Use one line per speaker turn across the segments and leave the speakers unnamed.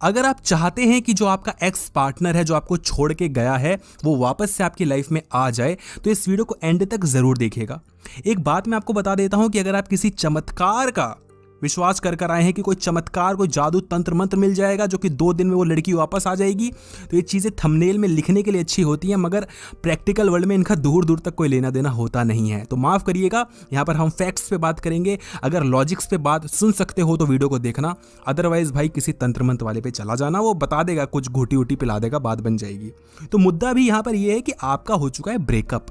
अगर आप चाहते हैं कि जो आपका एक्स पार्टनर है जो आपको छोड़ के गया है वो वापस से आपकी लाइफ में आ जाए, तो इस वीडियो को एंड तक जरूर देखिएगा। एक बात मैं आपको बता देता हूं कि अगर आप किसी चमत्कार का विश्वास कर आए हैं कि कोई चमत्कार, कोई जादू तंत्र मंत्र मिल जाएगा जो कि 2 दिन में वो लड़की वापस आ जाएगी, तो ये चीज़ें थंबनेल में लिखने के लिए अच्छी होती हैं, मगर प्रैक्टिकल वर्ल्ड में इनका दूर दूर तक कोई लेना देना होता नहीं है। तो माफ़ करिएगा, यहाँ पर हम फैक्ट्स पे बात करेंगे। अगर लॉजिक्स पे बात सुन सकते हो तो वीडियो को देखना, अदरवाइज भाई किसी तंत्र मंत्र वाले पे चला जाना, वो बता देगा, कुछ घूटी उटी पिला देगा, बात बन जाएगी। तो मुद्दा भी यहाँ पर यह है कि आपका हो चुका है ब्रेकअप,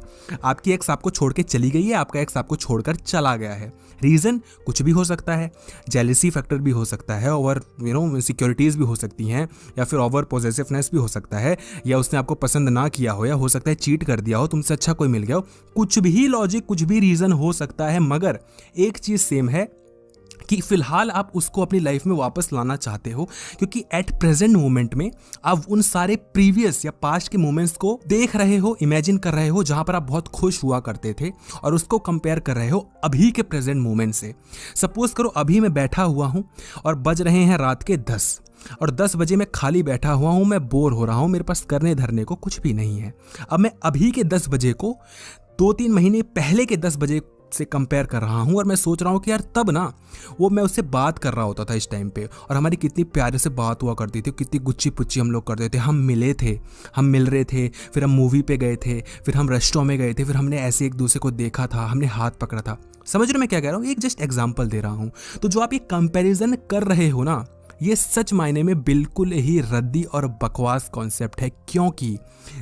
आपकी एक्स आपको छोड़ के चली गई है, आपका एक्स आपको छोड़कर चला गया है। रीज़न कुछ भी हो सकता है, जेलिसी फैक्टर भी हो सकता है, ओवर इनसिक्योरिटीज़ भी हो सकती हैं, या फिर ओवर पॉजेसिवनेस भी हो सकता है, या उसने आपको पसंद ना किया हो, या हो सकता है चीट कर दिया हो, तुमसे अच्छा कोई मिल गया हो। कुछ भी लॉजिक, कुछ भी रीज़न हो सकता है, मगर एक चीज़ सेम है कि फिलहाल आप उसको अपनी लाइफ में वापस लाना चाहते हो, क्योंकि एट प्रेजेंट मोमेंट में आप उन सारे प्रीवियस या पास्ट के मोमेंट्स को देख रहे हो, इमेजिन कर रहे हो, जहां पर आप बहुत खुश हुआ करते थे, और उसको कंपेयर कर रहे हो अभी के प्रेजेंट मोमेंट से। सपोज करो अभी मैं बैठा हुआ हूं और बज रहे हैं रात के 10 और 10 बजे मैं खाली बैठा हुआ हूं, मैं बोर हो रहा हूं, मेरे पास करने धरने को कुछ भी नहीं है। अब मैं अभी के 10 बजे को 2-3 महीने पहले के 10 बजे से कंपेयर कर रहा हूं, और मैं सोच रहा हूं कि यार तब ना वो मैं उससे बात कर रहा होता था इस टाइम पे, और हमारी कितनी प्यारे से बात हुआ करती थी, कितनी गुच्ची पुच्ची हम लोग करते थे, हम मिले थे, हम मिल रहे थे, फिर हम मूवी पे गए थे, फिर हम रेस्टोरेंट में गए थे, फिर हमने ऐसे एक दूसरे को देखा था, हमने हाथ पकड़ा था। समझ रहे हो मैं क्या कह रहा हूँ? एक जस्ट एग्जाम्पल दे रहा हूँ। तो जो आप ये कंपेरिजन कर रहे हो ना, ये सच मायने में बिल्कुल ही रद्दी और बकवास कॉन्सेप्ट है, क्योंकि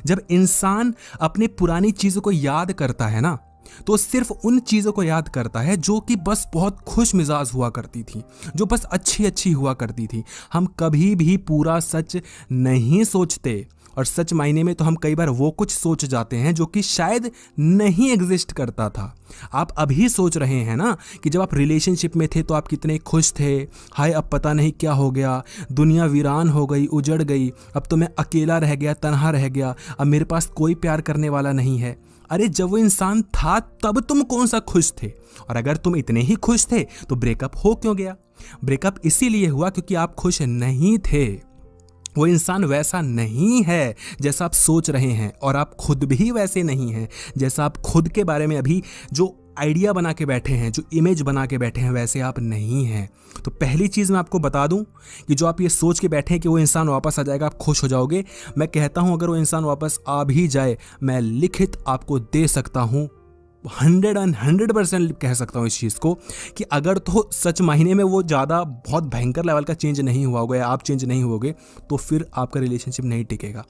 जब इंसान अपनी पुरानी चीज़ों को याद करता है ना, तो सिर्फ उन चीज़ों को याद करता है जो कि बस बहुत खुश मिजाज हुआ करती थी, जो बस अच्छी अच्छी हुआ करती थी। हम कभी भी पूरा सच नहीं सोचते, और सच मायने में तो हम कई बार वो कुछ सोच जाते हैं जो कि शायद नहीं एग्जिस्ट करता था। आप अभी सोच रहे हैं ना कि जब आप रिलेशनशिप में थे तो आप कितने खुश थे, हाय अब पता नहीं क्या हो गया, दुनिया वीरान हो गई, उजड़ गई, अब तो मैं अकेला रह गया, तन्हा रह गया, अब मेरे पास कोई प्यार करने वाला नहीं है। अरे जब वो इंसान था तब तुम कौन सा खुश थे? और अगर तुम इतने ही खुश थे तो ब्रेकअप हो क्यों गया? ब्रेकअप इसीलिए हुआ क्योंकि आप खुश नहीं थे। वो इंसान वैसा नहीं है जैसा आप सोच रहे हैं, और आप खुद भी वैसे नहीं हैं जैसा आप खुद के बारे में अभी जो आइडिया बना के बैठे हैं, जो इमेज बना के बैठे हैं, वैसे आप नहीं हैं। तो पहली चीज़ मैं आपको बता दूं कि जो आप ये सोच के बैठे हैं कि वो इंसान वापस आ जाएगा, आप खुश हो जाओगे, मैं कहता हूं अगर वो इंसान वापस आ भी जाए, मैं लिखित आपको दे सकता हूं, 100% कह सकता हूँ इस चीज़ को, कि अगर तो सच मायने में वो ज़्यादा बहुत भयंकर लेवल का चेंज नहीं हुआ होगा, या आप चेंज नहीं होगे, तो फिर आपका रिलेशनशिप नहीं टिकेगा।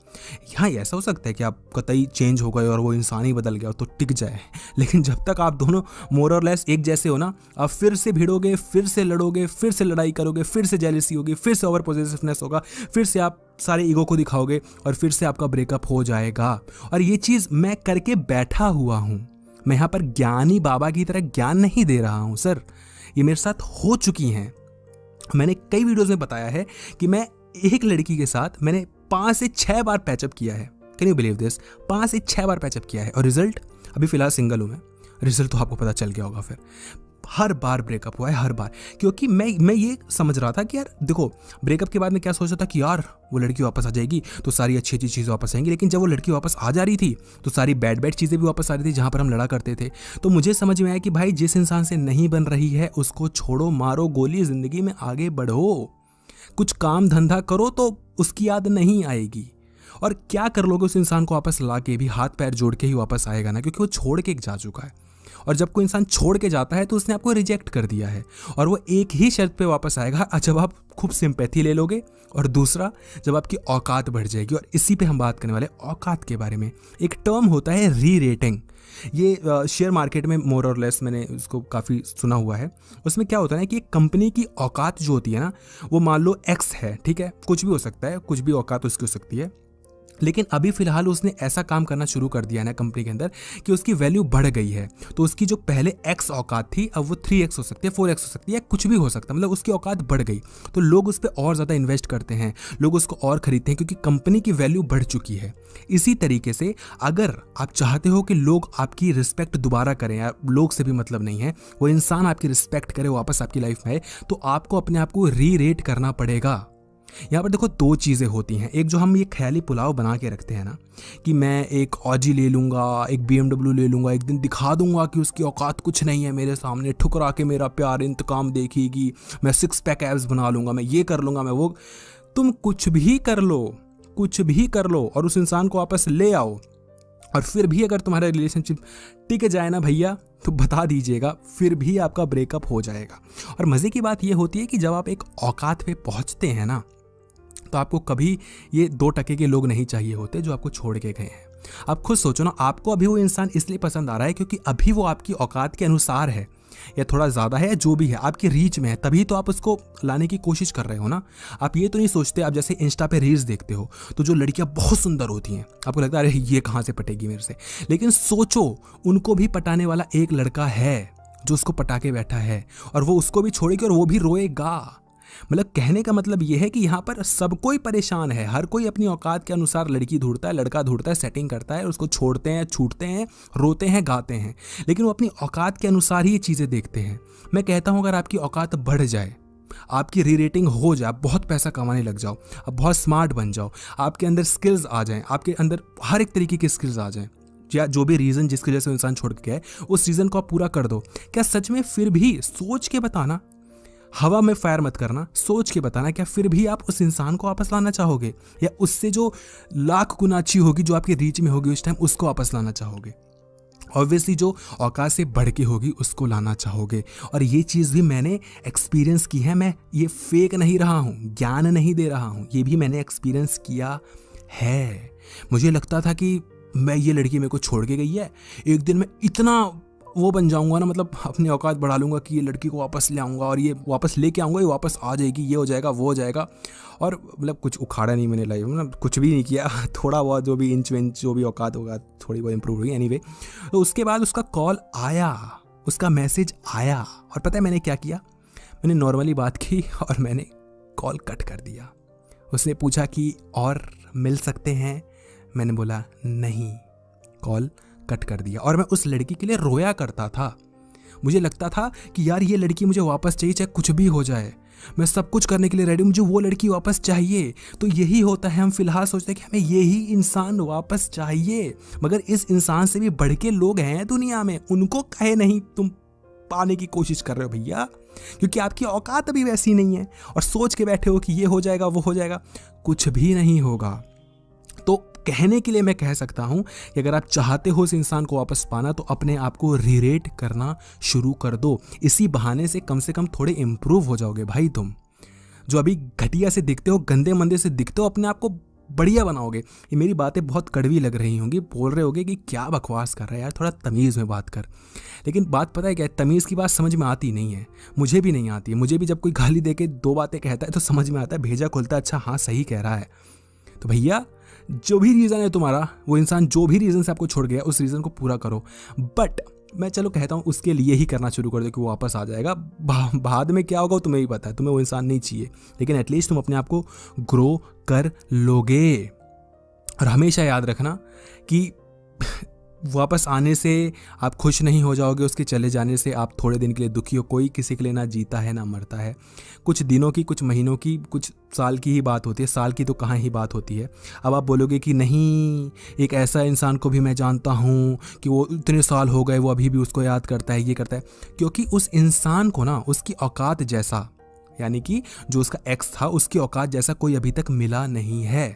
हाँ, ऐसा हो सकता है कि आप कतई चेंज हो गए और वो इंसान ही बदल गया तो टिक जाए, लेकिन जब तक आप दोनों मोर और लेस एक जैसे हो ना, आप फिर से भिड़ोगे, फिर से लड़ोगे, फिर से लड़ाई करोगे, फिर से जेलसी होगी, फिर से ओवर पॉजिटिवनेस होगा, फिर से आप सारे ईगो को दिखाओगे, और फिर से आपका ब्रेकअप हो जाएगा। और ये चीज़ मैं करके बैठा हुआ हूँ, मैं यहाँ पर ज्ञानी बाबा की तरह ज्ञान नहीं दे रहा हूँ सर, ये मेरे साथ हो चुकी हैं। मैंने कई वीडियोस में बताया है कि मैं एक लड़की के साथ मैंने 5 से 6 बार पैचअप किया है। Can you believe this? 5 से 6 बार पैचअप किया है, और रिजल्ट अभी फिलहाल सिंगल हूँ मैं, रिजल्ट तो आपको पता चल गया होगा। फिर हर बार ब्रेकअप हुआ है, हर बार, क्योंकि मैं ये समझ रहा था कि यार देखो, ब्रेकअप के बाद मैं क्या सोच रहा था कि यार वो लड़की वापस आ जाएगी तो सारी अच्छी अच्छी चीज़ें वापस आएंगी, लेकिन जब वो लड़की वापस आ जा रही थी तो सारी बैड बैड चीज़ें भी वापस आ रही थी जहाँ पर हम लड़ा करते थे। तो मुझे समझ में आया कि भाई जिस इंसान से नहीं बन रही है उसको छोड़ो, मारो गोली, ज़िंदगी में आगे बढ़ो, कुछ काम धंधा करो तो उसकी याद नहीं आएगी। और क्या कर लोगे उस इंसान को वापस ला के भी, हाथ पैर जोड़ के ही वापस आएगा ना, क्योंकि वो छोड़ के जा चुका है। और जब कोई इंसान छोड़ के जाता है तो उसने आपको रिजेक्ट कर दिया है, और वो एक ही शर्त पे वापस आएगा, जब आप खूब सिंपैथी ले लोगे, और दूसरा जब आपकी औकात बढ़ जाएगी। और इसी पे हम बात करने वाले औकात के बारे में। एक टर्म होता है री रेटिंग, ये शेयर मार्केट में मोर और लेस मैंने उसको काफ़ी सुना हुआ है। उसमें क्या होता है ना कि एक कंपनी की औकात जो होती है ना, वो मान लो एक्स है, ठीक है, कुछ भी हो सकता है, कुछ भी औकात उसकी हो सकती है, लेकिन अभी फिलहाल उसने ऐसा काम करना शुरू कर दिया है ना कंपनी के अंदर कि उसकी वैल्यू बढ़ गई है। तो उसकी जो पहले एक्स औकात थी अब वो 3x हो सकती है, 4x हो सकती है, कुछ भी हो सकता है, मतलब उसकी औकात बढ़ गई। तो लोग उस पर और ज़्यादा इन्वेस्ट करते हैं, लोग उसको और खरीदते हैं, क्योंकि कंपनी की वैल्यू बढ़ चुकी है। इसी तरीके से अगर आप चाहते हो कि लोग आपकी रिस्पेक्ट दोबारा करें, या लोग से भी मतलब नहीं है, वो इंसान आपकी रिस्पेक्ट करे, वापस आपकी लाइफ में आए, तो आपको अपने आप को री रेट करना पड़ेगा। यहाँ पर देखो दो चीज़ें होती हैं। एक जो हम ये ख्याली पुलाव बना के रखते हैं ना कि मैं एक ऑजी ले लूँगा, एक BMW ले लूँगा, एक दिन दिखा दूँगा कि उसकी औकात कुछ नहीं है मेरे सामने, ठुकरा के मेरा प्यार इंतकाम देखेगी, मैं 6 पैक एब्स बना लूँगा, मैं ये कर लूँगा, मैं वो। तुम कुछ भी कर लो, कुछ भी कर लो और उस इंसान को वापस ले आओ, और फिर भी अगर तुम्हारा रिलेशनशिप टिक जाए ना भैया, तो बता दीजिएगा फिर भी आपका ब्रेकअप हो जाएगा। और मज़े की बात ये होती है कि जब आप एक औकात पे पहुंचते हैं ना, तो आपको कभी ये 2% के लोग नहीं चाहिए होते जो आपको छोड़ के गए हैं। आप खुद सोचो ना, आपको अभी वो इंसान इसलिए पसंद आ रहा है क्योंकि अभी वो आपकी औकात के अनुसार है, या थोड़ा ज़्यादा है, या जो भी है आपकी रीच में है, तभी तो आप उसको लाने की कोशिश कर रहे हो ना। आप ये तो नहीं सोचते, आप जैसे इंस्टा पे रील्स देखते हो तो जो लड़कियां बहुत सुंदर होती हैं, आपको लगता है अरे ये कहाँ से पटेगी मेरे से, लेकिन सोचो उनको भी पटाने वाला एक लड़का है जो उसको पटा के बैठा है, और वो उसको भी छोड़ेगी और वो भी रोएगा। मतलब कहने का मतलब ये है कि यहाँ पर सब कोई परेशान है, हर कोई अपनी औकात के अनुसार लड़की ढूंढता है, लड़का ढूंढता है, सेटिंग करता है, उसको छोड़ते हैं, छूटते हैं, रोते हैं, गाते हैं, लेकिन वो अपनी औकात के अनुसार ही ये चीज़ें देखते हैं। मैं कहता हूँ अगर आपकी औकात बढ़ जाए, आपकी री रेटिंग हो जाए, आप बहुत पैसा कमाने लग जाओ, आप बहुत स्मार्ट बन जाओ, आपके अंदर स्किल्स आ जाएं, आपके अंदर हर एक तरीके की स्किल्स आ जाएं, या जो भी रीज़न जिसकी वजह से इंसान छोड़ के गया है उस रीज़न को आप पूरा कर दो, क्या सच में फिर भी सोच के बताना, हवा में फायर मत करना, सोच के बताना, क्या फिर भी आप उस इंसान को वापस लाना चाहोगे, या उससे जो लाख गुना अच्छी होगी, जो आपके रीच में होगी उस टाइम, उसको वापस लाना चाहोगे? ऑब्वियसली जो औकात से बढ़ के होगी उसको लाना चाहोगे। और ये चीज़ भी मैंने एक्सपीरियंस की है, मैं ये फेक नहीं रहा हूँ, ज्ञान नहीं दे रहा हूँ, ये भी मैंने एक्सपीरियंस किया है। मुझे लगता था कि मैं, ये लड़की मेरे को छोड़ के गई है, एक दिन मैं इतना वो बन जाऊंगा ना, मतलब अपनी औकात बढ़ा लूंगा कि ये लड़की को वापस ले आऊँगा और ये वापस लेके आऊँगा, ये वापस आ जाएगी, ये हो जाएगा, वो हो जाएगा। और मतलब कुछ उखाड़ा नहीं मैंने लाइफ में, मतलब कुछ भी नहीं किया थोड़ा बहुत जो भी इंच विंच जो भी औकात होगा थोड़ी बहुत इंप्रूव हुई एनीवे। तो उसके बाद उसका कॉल आया, उसका मैसेज आया, और पता है मैंने क्या किया? मैंने नॉर्मली बात की और मैंने कॉल कट कर दिया। उसने पूछा कि और मिल सकते हैं, मैंने बोला नहीं, कॉल कट कर दिया। और मैं उस लड़की के लिए रोया करता था, मुझे लगता था कि यार ये लड़की मुझे वापस चाहिए, चाहे कुछ भी हो जाए, मैं सब कुछ करने के लिए रेडी हूँ, मुझे वो लड़की वापस चाहिए। तो यही होता है, हम फिलहाल सोचते हैं कि हमें यही इंसान वापस चाहिए, मगर इस इंसान से भी बढ़ के लोग हैं दुनिया में, उनको कहे नहीं तुम पाने की कोशिश कर रहे हो भैया, क्योंकि आपकी औकात अभी वैसी नहीं है, और सोच के बैठे हो कि ये हो जाएगा, वो हो जाएगा, कुछ भी नहीं होगा। तो कहने के लिए मैं कह सकता हूं कि अगर आप चाहते हो उस इंसान को वापस पाना, तो अपने आप को रीरेट करना शुरू कर दो। इसी बहाने से कम थोड़े इंप्रूव हो जाओगे भाई। तुम जो अभी घटिया से दिखते हो, गंदे मंदे से दिखते हो, अपने आप को बढ़िया बनाओगे। ये मेरी बातें बहुत कड़वी लग रही होंगी, बोल रहे होगे कि क्या बकवास कर रहा है यार, थोड़ा तमीज़ में बात कर। लेकिन बात पता है क्या, तमीज़ की बात समझ में आती नहीं है, मुझे भी नहीं आती है। मुझे भी जब कोई गाली दे के 2 बातें कहता है तो समझ में आता है, भेजा खुलता है, अच्छा हाँ सही कह रहा है। तो भैया जो भी रीज़न है तुम्हारा, वो इंसान जो भी रीज़न से आपको छोड़ गया, उस रीज़न को पूरा करो। बट मैं चलो कहता हूँ उसके लिए ही करना शुरू कर दो कि वो वापस आ जाएगा। बाद में क्या होगा तुम्हें ही पता है, तुम्हें वो इंसान नहीं चाहिए, लेकिन एटलीस्ट तुम अपने आप को ग्रो कर लोगे। और हमेशा याद रखना कि वापस आने से आप खुश नहीं हो जाओगे, उसके चले जाने से आप थोड़े दिन के लिए दुखी हो। कोई किसी के लिए ना जीता है ना मरता है, कुछ दिनों की, कुछ महीनों की, कुछ साल की ही बात होती है, साल की तो कहाँ ही बात होती है। अब आप बोलोगे कि नहीं, एक ऐसा इंसान को भी मैं जानता हूँ कि वो इतने साल हो गए, वो अभी भी उसको याद करता है, ये करता है, क्योंकि उस इंसान को ना उसकी औकात जैसा, यानी कि जो उसका एक्स था उसकी औकात जैसा कोई अभी तक मिला नहीं है।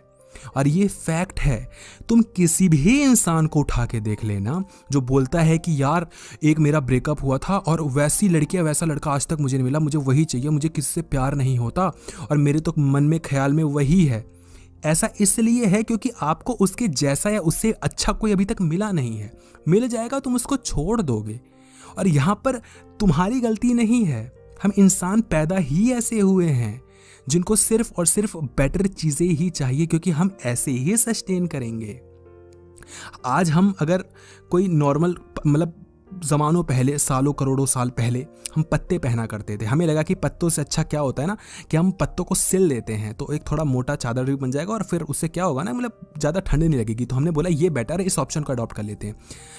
और ये फैक्ट है। तुम किसी भी इंसान को उठा के देख लेना जो बोलता है कि यार एक मेरा ब्रेकअप हुआ था और वैसी लड़की या वैसा लड़का आज तक मुझे नहीं मिला, मुझे वही चाहिए, मुझे किसी से प्यार नहीं होता और मेरे तो मन में ख्याल में वही है। ऐसा इसलिए है क्योंकि आपको उसके जैसा या उससे अच्छा कोई अभी तक मिला नहीं है। मिल जाएगा, तुम उसको छोड़ दोगे। और यहाँ पर तुम्हारी गलती नहीं है, हम इंसान पैदा ही ऐसे हुए हैं जिनको सिर्फ और सिर्फ बेटर चीजें ही चाहिए, क्योंकि हम ऐसे ही सस्टेन करेंगे। आज हम अगर कोई नॉर्मल, मतलब ज़मानों पहले, सालों करोड़ों साल पहले हम पत्ते पहना करते थे। हमें लगा कि पत्तों से अच्छा क्या होता है ना, कि हम पत्तों को सिल देते हैं तो एक थोड़ा मोटा चादर भी बन जाएगा और फिर उससे क्या होगा ना, मतलब ज़्यादा ठंड नहीं लगेगी। तो हमने बोला ये बेटर है, इस ऑप्शन को अडॉप्ट कर लेते हैं।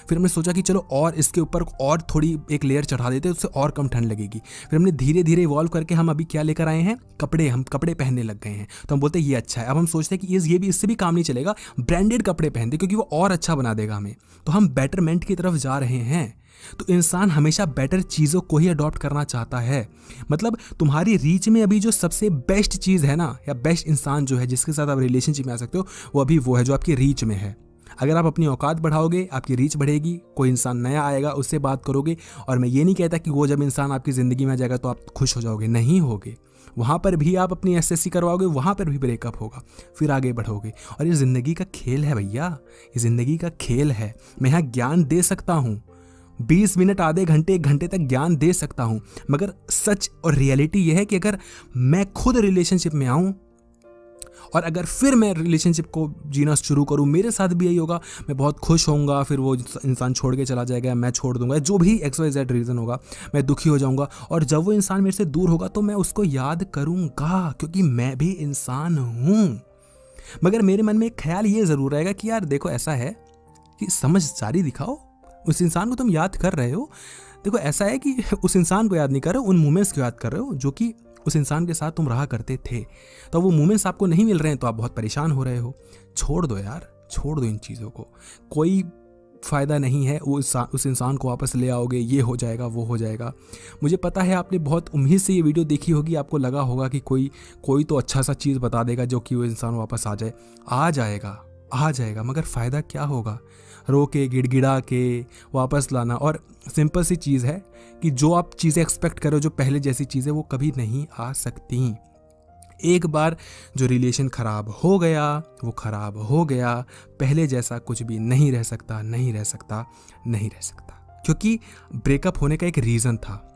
फिर हमने सोचा कि चलो और इसके ऊपर और थोड़ी एक लेयर चढ़ा देते हैं, उससे और कम ठंड लगेगी। फिर हमने धीरे धीरे इवॉल्व करके हम अभी क्या लेकर आए हैं, कपड़े। हम कपड़े पहनने लग गए हैं। तो हम बोलते हैं ये अच्छा है। अब हम सोचते हैं कि ये भी इससे भी काम नहीं चलेगा, ब्रांडेड कपड़े पहनते क्योंकि वो और अच्छा बना देगा हमें। तो हम बेटरमेंट की तरफ जा रहे हैं। तो इंसान हमेशा बेटर चीज़ों को ही अडॉप्ट करना चाहता है। मतलब तुम्हारी रीच में अभी जो सबसे बेस्ट चीज़ है ना, या बेस्ट इंसान जो है जिसके साथ आप रिलेशनशिप में आ सकते हो, वो अभी वो है जो आपकी रीच में है। अगर आप अपनी औकात बढ़ाओगे, आपकी रीच बढ़ेगी, कोई इंसान नया आएगा, उससे बात करोगे। और मैं ये नहीं कहता कि वो जब इंसान आपकी ज़िंदगी में आ जाएगा तो आप खुश हो जाओगे, नहीं होगे। वहाँ पर भी आप अपनी एसएससी करवाओगे, वहाँ पर भी ब्रेकअप होगा, फिर आगे बढ़ोगे। और ये ज़िंदगी का खेल है भैया, ये ज़िंदगी का खेल है। मैं यहाँ ज्ञान दे सकता हूँ, 20 मिनट, आधे घंटे, 1 घंटे तक ज्ञान दे सकता हूँ, मगर सच और रियलिटी ये है कि अगर मैं खुद रिलेशनशिप में आऊँ और अगर फिर मैं रिलेशनशिप को जीना शुरू करूँ, मेरे साथ भी यही होगा। मैं बहुत खुश होऊंगा, फिर वो इंसान छोड़ के चला जाएगा, मैं छोड़ दूंगा, जो भी XYZ रीज़न होगा, मैं दुखी हो जाऊंगा। और जब वो इंसान मेरे से दूर होगा तो मैं उसको याद करूंगा, क्योंकि मैं भी इंसान हूँ। मगर मेरे मन में एक ख्याल ये ज़रूर रहेगा कि यार देखो, ऐसा है कि समझदारी दिखाओ। उस इंसान को तुम याद कर रहे हो, देखो ऐसा है कि उस इंसान को याद नहीं कर रहे हो, उन मोमेंट्स को याद कर रहे हो जो कि उस इंसान के साथ तुम रहा करते थे। तो वो मोमेंट्स आपको नहीं मिल रहे हैं तो आप बहुत परेशान हो रहे हो। छोड़ दो यार, छोड़ दो इन चीज़ों को, कोई फ़ायदा नहीं है। वो उस इंसान को वापस ले आओगे, ये हो जाएगा, वो हो जाएगा। मुझे पता है आपने बहुत उम्मीद से ये वीडियो देखी होगी, आपको लगा होगा कि कोई तो अच्छा सा चीज़ बता देगा जो कि वो इंसान वापस आ जाए। आ जाएगा, मगर फ़ायदा क्या होगा? रो के, गिड़गिड़ा के वापस लाना। और सिंपल सी चीज़ है कि जो आप चीज़ें एक्सपेक्ट करो, जो पहले जैसी चीज़ें, वो कभी नहीं आ सकती। एक बार जो रिलेशन ख़राब हो गया, वो ख़राब हो गया। पहले जैसा कुछ भी नहीं रह सकता, नहीं रह सकता, नहीं रह सकता। क्योंकि ब्रेकअप होने का एक रीज़न था,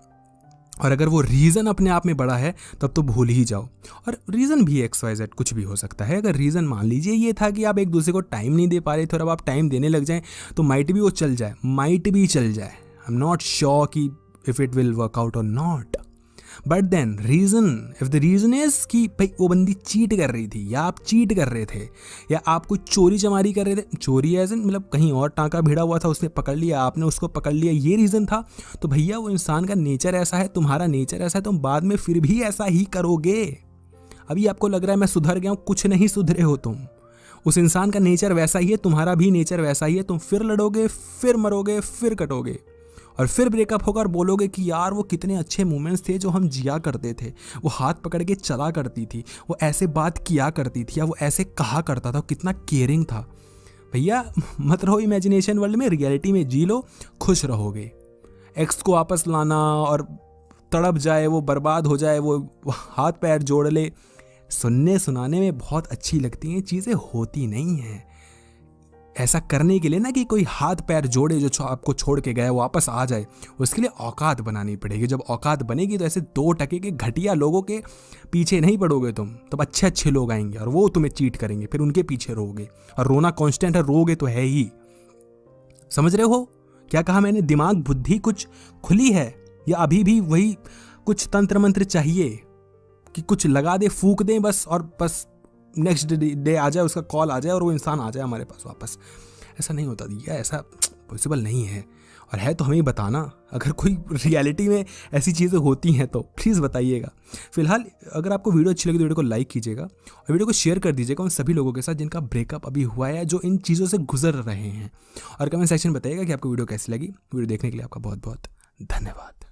और अगर वो रीज़न अपने आप में बड़ा है तब तो भूल ही जाओ। और रीज़न भी XYZ कुछ भी हो सकता है। अगर रीज़न मान लीजिए ये था कि आप एक दूसरे को टाइम नहीं दे पा रहे थे, और अब आप टाइम देने लग जाएं तो माइट भी वो चल जाए, माइट भी चल जाए। आई एम नॉट श्योर कि if it will work out or not. But then reason, if the reason is कि भाई वो बंदी चीट कर रही थी, या आप चीट कर रहे थे, या आप कोई चोरी चमारी कर रहे थे, चोरी एज इन मतलब कहीं और टाँका भिड़ा हुआ था, उसने पकड़ लिया, आपने उसको पकड़ लिया, ये रीज़न था, तो भैया वो इंसान का नेचर ऐसा है, तुम्हारा नेचर ऐसा है, तुम बाद में फिर भी ऐसा ही करोगे। अभी आपको लग रहा है मैं सुधर गया हूँ, कुछ नहीं सुधरे हो तुम। उस इंसान का नेचर वैसा ही है, तुम्हारा भी नेचर वैसा ही है। तुम फिर लड़ोगे, फिर मरोगे, फिर कटोगे, और फिर ब्रेकअप होगा और बोलोगे कि यार वो कितने अच्छे मोमेंट्स थे जो हम जिया करते थे। वो हाथ पकड़ के चला करती थी, वो ऐसे बात किया करती थी, या वो ऐसे कहा करता था, कितना केयरिंग था। भैया मत रहो इमेजिनेशन वर्ल्ड में, रियलिटी में जी लो, खुश रहोगे। एक्स को वापस लाना और तड़प जाए, वो बर्बाद हो जाए, वो हाथ पैर जोड़ ले, सुनने सुनाने में बहुत अच्छी लगती हैं, चीज़ें होती नहीं हैं। ऐसा करने के लिए ना कि कोई हाथ पैर जोड़े जो आपको छोड़ के गया वापस आ जाए, उसके लिए औकात बनानी पड़ेगी। जब औकात बनेगी तो ऐसे 2% के घटिया लोगों के पीछे नहीं पड़ोगे तुम, तब अच्छे अच्छे लोग आएंगे और वो तुम्हें चीट करेंगे, फिर उनके पीछे रोगे। और रोना कांस्टेंट है, रोगे तो है ही। समझ रहे हो क्या कहा मैंने? दिमाग बुद्धि कुछ खुली है, या अभी भी वही कुछ तंत्र मंत्र चाहिए कि कुछ लगा दे, फूक दें बस, और बस नेक्स्ट डे आ जाए, उसका कॉल आ जाए और वो इंसान आ जाए हमारे पास वापस? ऐसा नहीं होता दिया, ऐसा पॉसिबल नहीं है। और है तो हमें बताना, अगर कोई रियलिटी में ऐसी चीज़ें होती हैं तो प्लीज़ बताइएगा। फिलहाल अगर आपको वीडियो अच्छी लगी तो वीडियो को लाइक कीजिएगा और वीडियो को शेयर कर दीजिएगा उन सभी लोगों के साथ जिनका ब्रेकअप अभी हुआ है, जो इन चीज़ों से गुजर रहे हैं। और कमेंट सेक्शन में बताइएगा कि आपको वीडियो कैसी लगी। वीडियो देखने के लिए आपका बहुत बहुत धन्यवाद।